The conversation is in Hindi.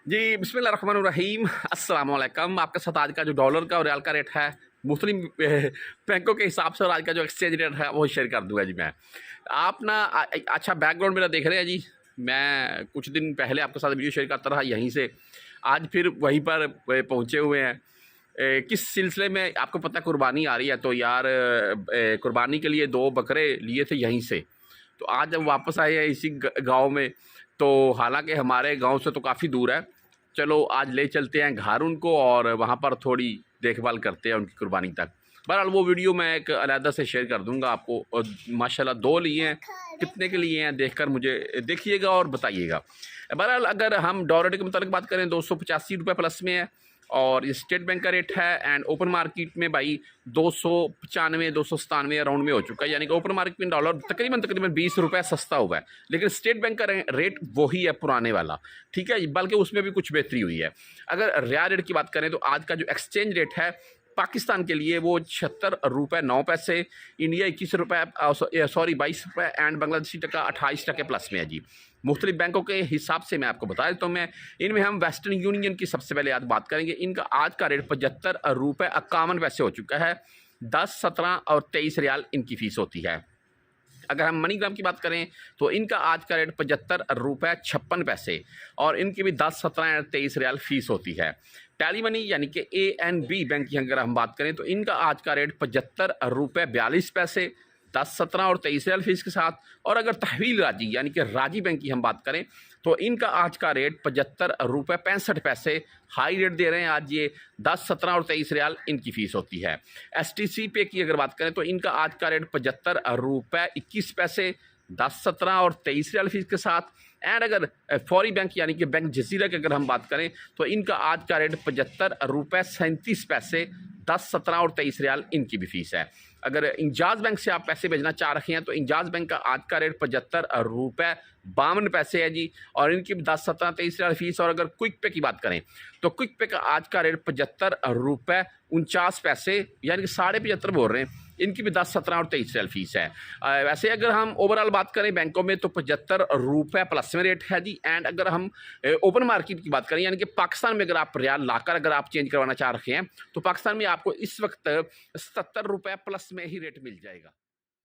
जी, बिस्मिल्लाहिर्रहमानिर्रहीम, अस्सलाम वालेकुम। आपके साथ आज का जो डॉलर का और रियाल का रेट है मुस्लिम बैंकों के हिसाब से और आज का जो एक्सचेंज रेट है वो शेयर कर दूंगा जी मैं। आप ना अच्छा बैकग्राउंड मेरा देख रहे हैं जी। मैं कुछ दिन पहले आपके साथ वीडियो शेयर करता रहा यहीं से, आज फिर वहीं पर पहुँचे हुए हैं। किस सिलसिले में आपको पता है, कुर्बानी आ रही है तो यार कुर्बानी के लिए 2 बकरे लिए थे यहीं से, तो आज जब वापस आए हैं इसी गाँव में, तो हालांकि हमारे गांव से तो काफ़ी दूर है, चलो आज ले चलते हैं घर उनको और वहाँ पर थोड़ी देखभाल करते हैं उनकी कुर्बानी तक। बहरहाल वो वीडियो मैं एक अलहदा से शेयर कर दूंगा आपको। और माशाल्लाह 2 लिए हैं, कितने के लिए हैं देखकर मुझे देखिएगा और बताइएगा। बहरहाल अगर हम डॉलर के मुताबिक बात करें 285 रुपये प्लस में है और ये स्टेट बैंक का रेट है। एंड ओपन मार्केट में भाई 295 297 अराउंड में हो चुका है, यानी कि ओपन मार्केट में डॉलर तकरीबन 20 रुपये सस्ता हुआ है। लेकिन स्टेट बैंक का रेट वही है पुराने वाला, ठीक है, बल्कि उसमें भी कुछ बेहतरी हुई है। अगर रियाल रेट की बात करें तो आज का जो एक्सचेंज रेट है पाकिस्तान के लिए वो 76 रुपये 9 पैसे, इंडिया 21 रुपये 22 रुपये एंड बांग्लादेशी टका 28 टके प्लस में है जी। मुख्तलिफ बैंकों के हिसाब से मैं आपको बता देता हूँ। मैं इनमें हम वेस्टर्न यूनियन की सबसे पहले आज बात करेंगे। इनका आज का रेट 75 रुपये 51 पैसे हो चुका है। 10, 17 और 23 रियाल इनकी फ़ीस होती है। अगर हम मनीग्राम की बात करें तो इनका आज का रेट 75 रुपये 56 पैसे और इनकी भी 10, 17 और 23 रियाल फीस होती है। टैली मनी यानी कि ANB बैंक की अगर हम बात करें तो इनका आज का रेट 75 रुपये 42 पैसे, 10, 17 और 23 रियाल फीस के साथ। और अगर तहवील राजी यानी कि राजी बैंक की हम बात करें तो इनका आज का रेट 75 रुपये 65 पैसे, हाई रेट दे रहे हैं आज ये। 10, 17 और 23 रियाल इनकी फ़ीस होती है। STC पे की अगर बात करें तो इनका आज का रेट 75 रुपये 21 पैसे, 10, 17 और 23 रियाल फीस के साथ। एंड अगर फौरी बैंक यानी कि बैंक जजीरा की अगर हम बात करें तो इनका आज का रेट 75 रुपये 37 पैसे, 10, 17 और 23 रियाल इनकी भी फीस है। अगर इंजाज बैंक से आप पैसे भेजना चाह रहे हैं तो इंजाज बैंक का आज का रेट 75 रुपये 52 पैसे है जी और इनकी भी 10, 17, 23 रियाल फीस। और अगर क्विक पे की बात करें तो क्विक पे का आज का रेट 75 रुपये 49 पैसे, यानी कि 75.5 बोल रहे हैं, इनकी भी 10, 17 और 23 रियाल फीस है। वैसे अगर हम ओवरऑल बात करें बैंकों में तो 75 रुपये प्लस में रेट है जी। एंड अगर हम ओपन मार्केट की बात करें यानी कि पाकिस्तान में अगर आप रियाल लाकर अगर आप चेंज करवाना चाह रहे हैं तो पाकिस्तान में आपको इस वक्त 77 रुपये प्लस में ही रेट मिल जाएगा।